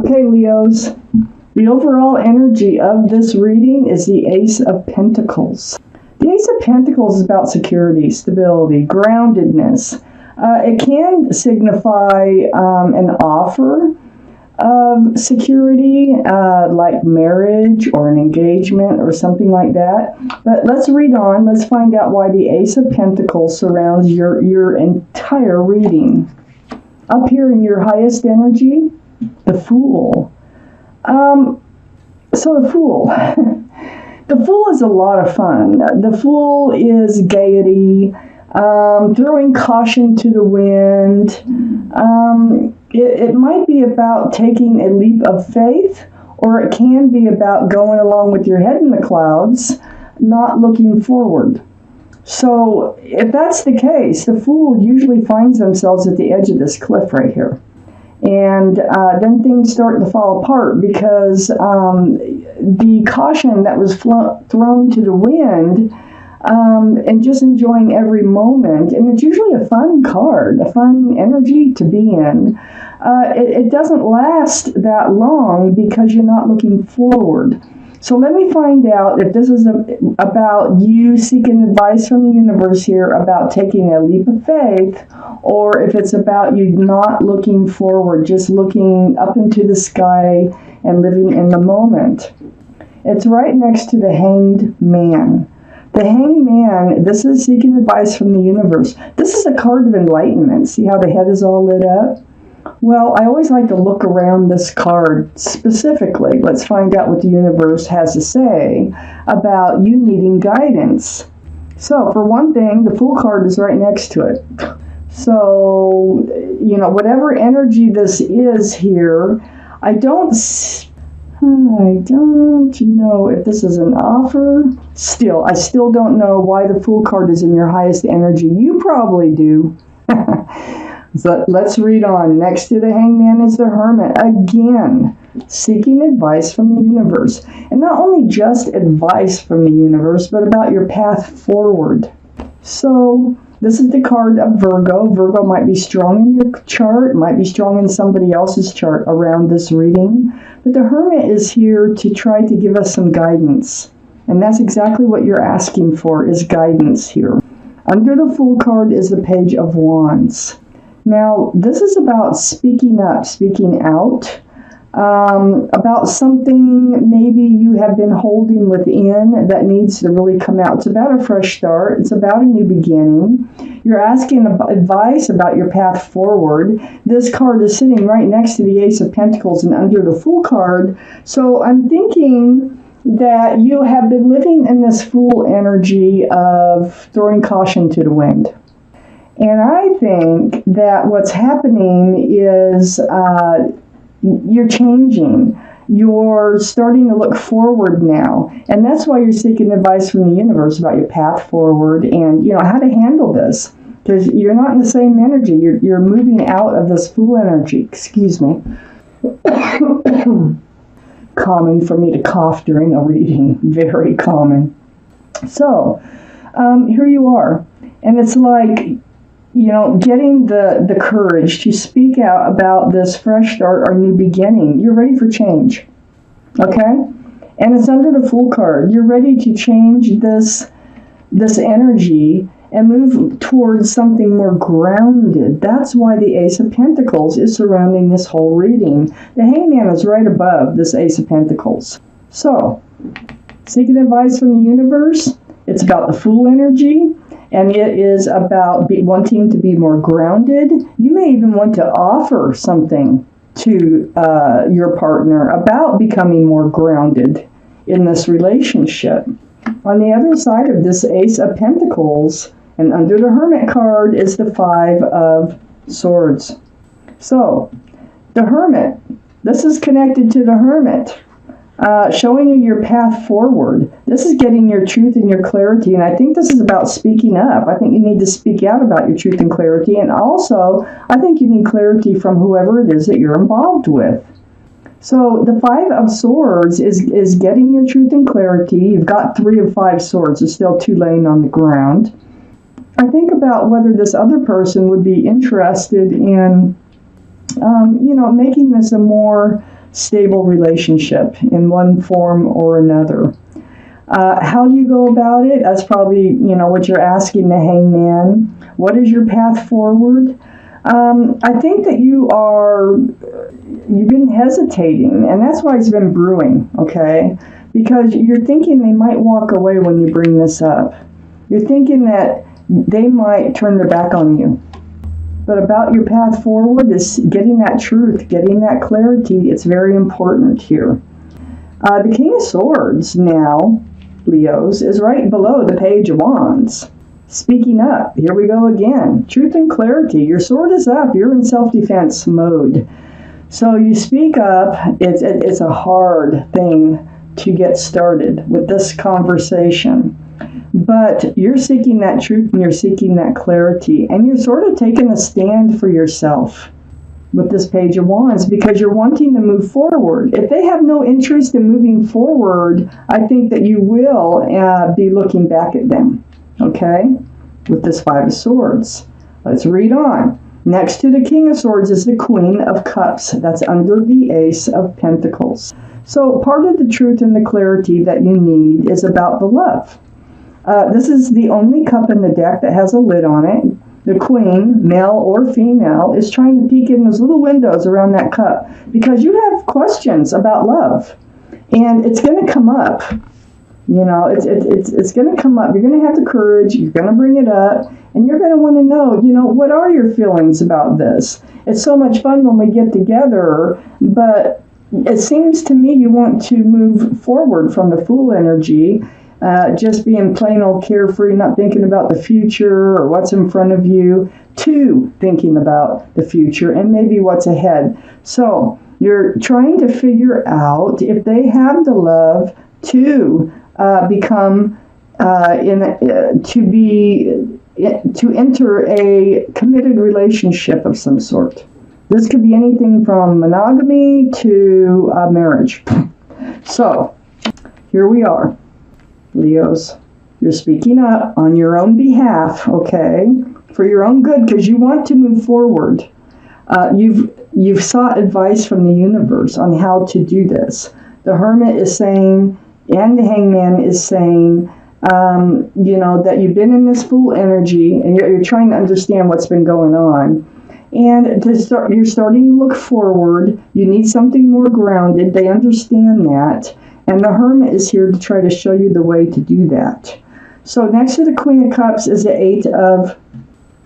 Okay, Leos, the overall energy of this reading is the Ace of Pentacles. The Ace of Pentacles is about security, stability, groundedness. It can signify an offer of security, like marriage or an engagement or something like that. But let's read on. Let's find out why the Ace of Pentacles surrounds your entire reading. Up here in your highest energy, the Fool. So the Fool. The Fool is a lot of fun. The Fool is gaiety, throwing caution to the wind. It might be about taking a leap of faith, or it can be about going along with your head in the clouds, not looking forward. So if that's the case, the Fool usually finds themselves at the edge of this cliff right here. And then things start to fall apart because the caution that was thrown to the wind, and just enjoying every moment, and it's usually a fun card, a fun energy to be in. It doesn't last that long because you're not looking forward. So let me find out if this is about you seeking advice from the universe here about taking a leap of faith, or if it's about you not looking forward, just looking up into the sky and living in the moment. It's right next to the Hanged Man. The Hanged Man, this is seeking advice from the universe. This is a card of enlightenment. See how the head is all lit up? Well, I always like to look around this card specifically. Let's find out what the universe has to say about you needing guidance. So, for one thing, the Fool card is right next to it. So, whatever energy this is here, I don't know if this is an offer. I still don't know why the Fool card is in your highest energy. You probably do. So let's read on. Next to the Hangman is the Hermit. Again, seeking advice from the universe. And not only just advice from the universe, but about your path forward. So this is the card of Virgo. Virgo might be strong in your chart, might be strong in somebody else's chart around this reading. But the Hermit is here to try to give us some guidance. And that's exactly what you're asking for, is guidance here. Under the Fool card is the Page of Wands. Now, this is about speaking up, speaking out, about something maybe you have been holding within that needs to really come out. It's about a fresh start. It's about a new beginning. You're asking advice about your path forward. This card is sitting right next to the Ace of Pentacles and under the Fool card. So I'm thinking that you have been living in this Fool energy of throwing caution to the wind. And I think that what's happening is you're changing. You're starting to look forward now. And that's why you're seeking advice from the universe about your path forward and, how to handle this. Because you're not in the same energy. You're moving out of this Fool energy. Excuse me. Common for me to cough during a reading. Very common. So, here you are. And it's like, getting the courage to speak out about this fresh start or new beginning. You're ready for change. Okay? And it's under the Fool card. You're ready to change this energy and move towards something more grounded. That's why the Ace of Pentacles is surrounding this whole reading. The Hangman is right above this Ace of Pentacles. So, seeking advice from the universe. It's about the Fool energy. And it is about wanting to be more grounded. You may even want to offer something to your partner about becoming more grounded in this relationship. On the other side of this Ace of Pentacles, and under the Hermit card, is the Five of Swords. So, the Hermit, this is connected to the Hermit. Showing you your path forward. This is getting your truth and your clarity, and I think this is about speaking up. I think you need to speak out about your truth and clarity, and also, I think you need clarity from whoever it is that you're involved with. So, the Five of Swords is getting your truth and clarity. You've got 3 of 5 swords. There's still 2 laying on the ground. I think about whether this other person would be interested in, making this a more stable relationship in one form or another. How do you go about it? That's probably, what you're asking the hangman. What is your path forward? I think that you've been hesitating, and that's why it's been brewing, okay? Because you're thinking they might walk away when you bring this up. You're thinking that they might turn their back on you. But about your path forward is getting that truth, getting that clarity. It's very important here. The King of Swords now, Leos, is right below the Page of Wands. Speaking up. Here we go again. Truth and clarity. Your sword is up. You're in self-defense mode. So you speak up. It's a hard thing to get started with this conversation. But you're seeking that truth and you're seeking that clarity. And you're sort of taking a stand for yourself with this Page of Wands because you're wanting to move forward. If they have no interest in moving forward, I think that you will be looking back at them. Okay? With this Five of Swords. Let's read on. Next to the King of Swords is the Queen of Cups. That's under the Ace of Pentacles. So part of the truth and the clarity that you need is about the love. This is the only cup in the deck that has a lid on it. The Queen, male or female, is trying to peek in those little windows around that cup because you have questions about love. And it's going to come up. It's going to come up. You're going to have the courage. You're going to bring it up. And you're going to want to know, what are your feelings about this? It's so much fun when we get together, but it seems to me you want to move forward from the Fool energy, just being plain old carefree, not thinking about the future or what's in front of you, to thinking about the future and maybe what's ahead. So you're trying to figure out if they have the love to to enter a committed relationship of some sort. This could be anything from monogamy to marriage. So, here we are, Leos. You're speaking up on your own behalf, okay, for your own good, because you want to move forward. You've sought advice from the universe on how to do this. The Hermit is saying, and the Hangman is saying, that you've been in this Fool energy, and you're trying to understand what's been going on. And you're starting to look forward. You need something more grounded. They understand that. And the Hermit is here to try to show you the way to do that. So next to the Queen of Cups is the Eight of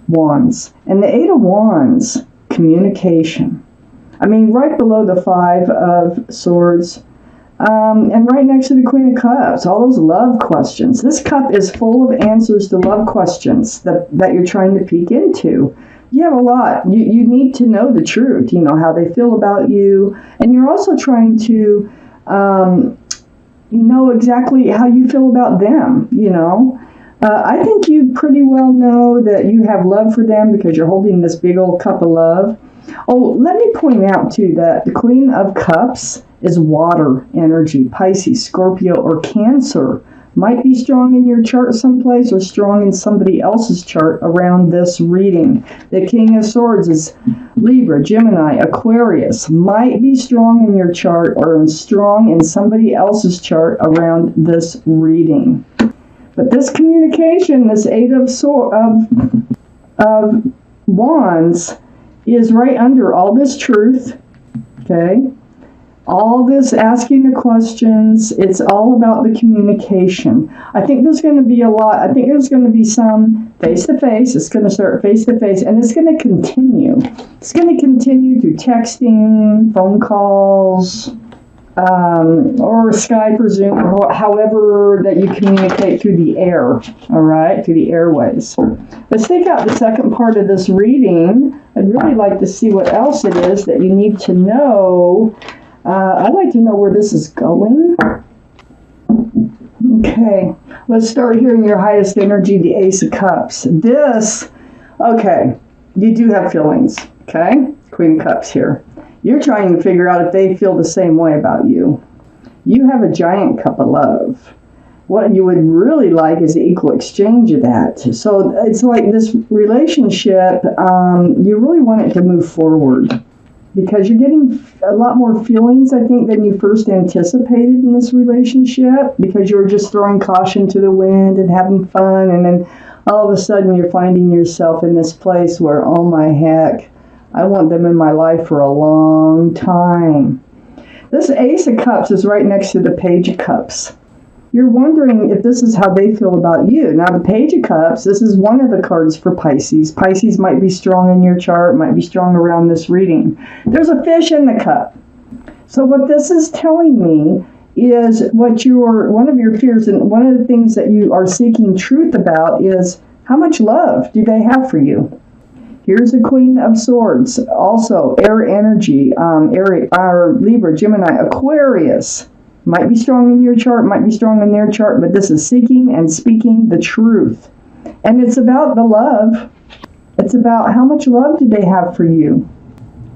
Wands. And the Eight of Wands, communication. I mean, right below the Five of Swords. And right next to the Queen of Cups, all those love questions. This cup is full of answers to love questions that you're trying to peek into. You have a lot. You need to know the truth, how they feel about you. And you're also trying to know exactly how you feel about them, I think you pretty well know that you have love for them because you're holding this big old cup of love. Oh, let me point out, too, that the Queen of Cups is water energy. Pisces, Scorpio, or Cancer might be strong in your chart someplace or strong in somebody else's chart around this reading. The King of Swords is Libra, Gemini, Aquarius. Might be strong in your chart or strong in somebody else's chart around this reading. But this communication, this Eight of Wands, is right under all this truth, okay? All this asking the questions, it's all about the communication. I think there's going to be a lot. I think there's going to be some face-to-face. It's going to start face-to-face, and it's going to continue. It's going to continue through texting, phone calls, or Skype or Zoom, or however that you communicate through the air, all right, through the airways. Let's take out the second part of this reading. I'd really like to see what else it is that you need to know. I'd like to know where this is going. Okay, let's start here in your highest energy, the Ace of Cups. Okay, you do have feelings, okay? Queen of Cups here. You're trying to figure out if they feel the same way about you. You have a giant cup of love. What you would really like is the equal exchange of that. So it's like this relationship, you really want it to move forward. because you're getting a lot more feelings, I think, than you first anticipated in this relationship, because you were just throwing caution to the wind and having fun, and then all of a sudden you're finding yourself in this place where, oh my heck, I want them in my life for a long time. This Ace of Cups is right next to the Page of Cups. You're wondering if this is how they feel about you. Now, the Page of Cups, this is one of the cards for Pisces. Pisces might be strong in your chart, might be strong around this reading. There's a fish in the cup. So what this is telling me is one of your fears, and one of the things that you are seeking truth about is, how much love do they have for you? Here's the Queen of Swords, also air energy, Libra, Gemini, Aquarius. Might be strong in your chart, might be strong in their chart, but this is seeking and speaking the truth. And it's about the love. It's about how much love do they have for you.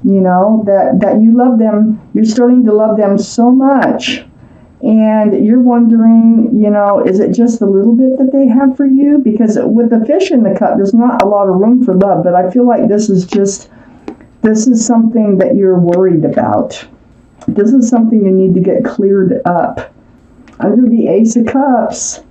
You know, that you love them, you're starting to love them so much. And you're wondering, you know, is it just a little bit that they have for you? Because with the fish in the cup, there's not a lot of room for love, but I feel like this is something that you're worried about. This is something you need to get cleared up. Under the Ace of Cups,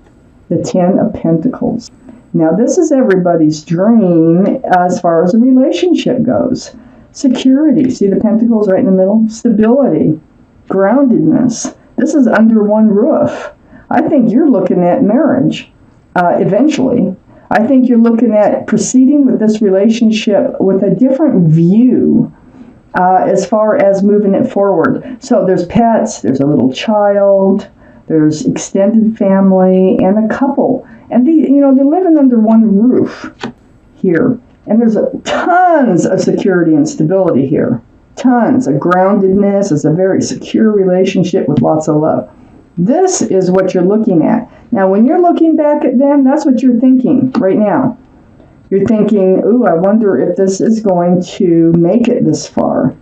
the Ten of Pentacles. Now, this is everybody's dream as far as a relationship goes. Security. See the pentacles right in the middle? Stability. Groundedness. This is under one roof. I think you're looking at marriage eventually. I think you're looking at proceeding with this relationship with a different view as far as moving it forward. So there's pets, there's a little child, there's extended family, and a couple. And they're living under one roof here. And there's tons of security and stability here. Tons of groundedness. It's a very secure relationship with lots of love. This is what you're looking at. Now, when you're looking back at them, that's what you're thinking right now. You're thinking, ooh, I wonder if this is going to make it this far.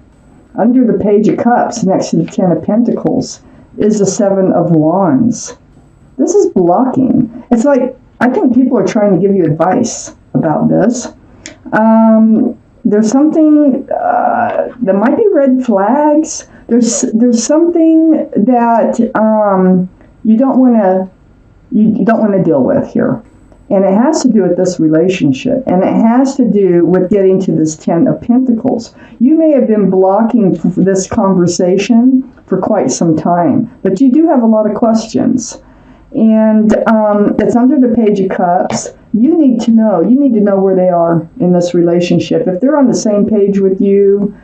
Under the Page of Cups, next to the Ten of Pentacles, is the Seven of Wands. This is blocking. It's like, I think people are trying to give you advice about this. There's something, there might be red flags. There's something that you don't want to deal with here. And it has to do with this relationship. And it has to do with getting to this Ten of Pentacles. You may have been blocking this conversation for quite some time, but you do have a lot of questions. And it's under the Page of Cups. You need to know where they are in this relationship. If they're on the same page with you,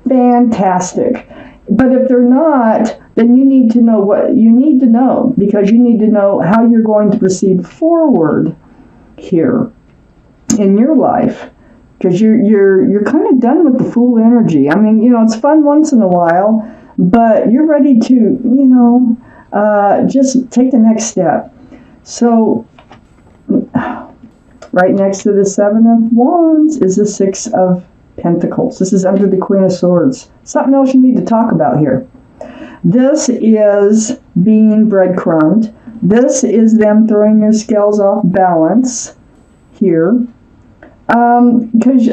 fantastic. But if they're not, then you need to know what you need to know, because you need to know how you're going to proceed forward here in your life, because you're kind of done with the Fool energy. I mean, it's fun once in a while, but you're ready to, just take the next step. So right next to the Seven of Wands is the Six of Pentacles. This is under the Queen of Swords. Something else you need to talk about here. This is being breadcrumbed. This is them throwing your scales off balance here. Because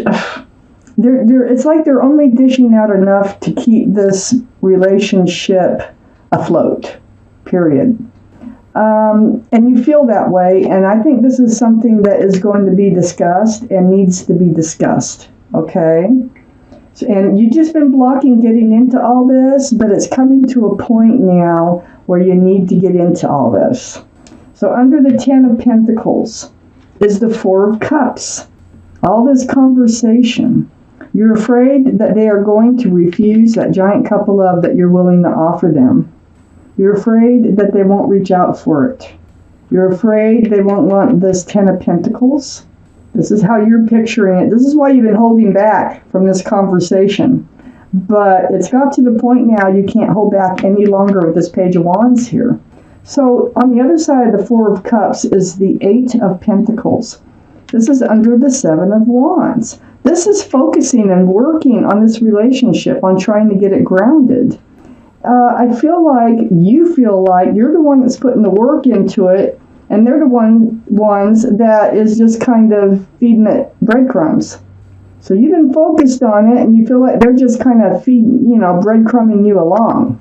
it's like they're only dishing out enough to keep this relationship afloat, period. And you feel that way, and I think this is something that is going to be discussed and needs to be discussed. Okay, and you've just been blocking getting into all this, but it's coming to a point now where you need to get into all this. So under the Ten of Pentacles is the Four of Cups. All this conversation, you're afraid that they are going to refuse that giant cup of love that you're willing to offer them. You're afraid that they won't reach out for it. You're afraid they won't want this Ten of Pentacles. This is how you're picturing it. This is why you've been holding back from this conversation. But it's got to the point now you can't hold back any longer with this Page of Wands here. So on the other side of the Four of Cups is the Eight of Pentacles. This is under the Seven of Wands. This is focusing and working on this relationship, on trying to get it grounded. I feel like you're the one that's putting the work into it, and they're the ones that is just kind of feeding it breadcrumbs. So you've been focused on it, and you feel like they're just kind of breadcrumbing you along.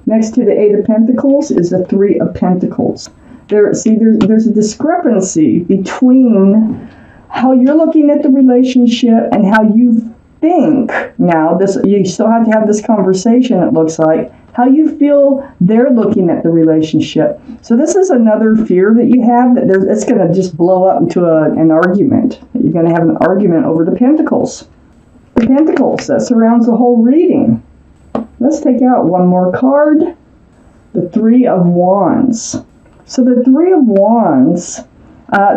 Next to the Eight of Pentacles is the Three of Pentacles. There's a discrepancy between how you're looking at the relationship and how you think. Now, you still have to have this conversation, it looks like, how you feel they're looking at the relationship. So this is another fear that you have, that it's going to just blow up into an argument. You're going to have an argument over the Pentacles. The Pentacles, that surrounds the whole reading. Let's take out one more card. The Three of Wands. So the Three of Wands,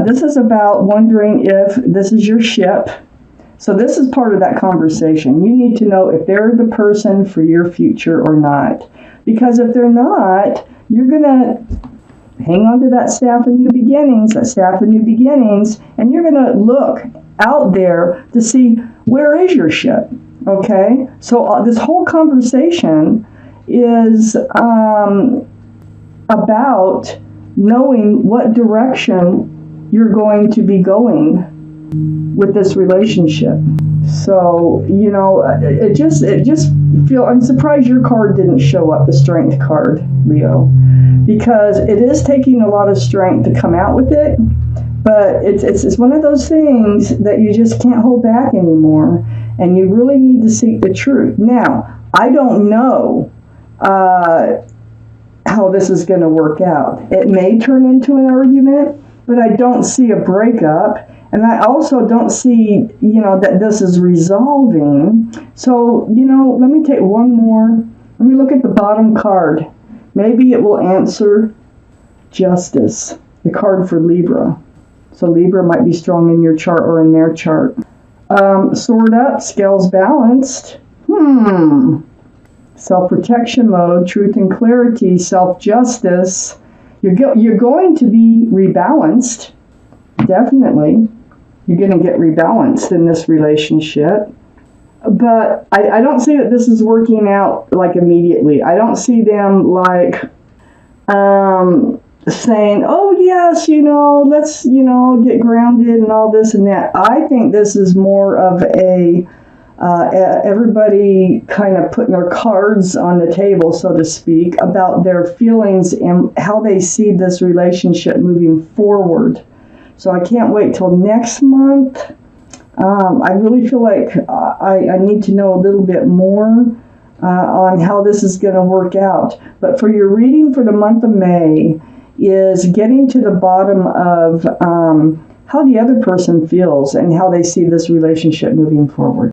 this is about wondering if this is your ship. So this is part of that conversation. You need to know if they're the person for your future or not. Because if they're not, you're going to hang on to that staff of new beginnings, and you're going to look out there to see, where is your ship? Okay? So this whole conversation is about knowing what direction you're going to be going with this relationship. So, it just I'm surprised your card didn't show up, the Strength card, Leo, because it is taking a lot of strength to come out with it, but it's one of those things that you just can't hold back anymore, and you really need to seek the truth. Now, I don't know how this is going to work out. It may turn into an argument, but I don't see a breakup. And I also don't see, that this is resolving. So, let me take one more. Let me look at the bottom card. Maybe it will answer Justice, the card for Libra. So Libra might be strong in your chart or in their chart. Sword up, scales balanced. Self-protection mode, truth and clarity, self-justice. You're going to be rebalanced, definitely. You're going to get rebalanced in this relationship. But I don't see that this is working out like immediately. I don't see them like saying, oh yes, let's, get grounded and all this and that. I think this is more of everybody kind of putting their cards on the table, so to speak, about their feelings and how they see this relationship moving forward. So I can't wait till next month. I really feel like I need to know a little bit more on how this is going to work out. But for your reading for the month of May is getting to the bottom of how the other person feels and how they see this relationship moving forward.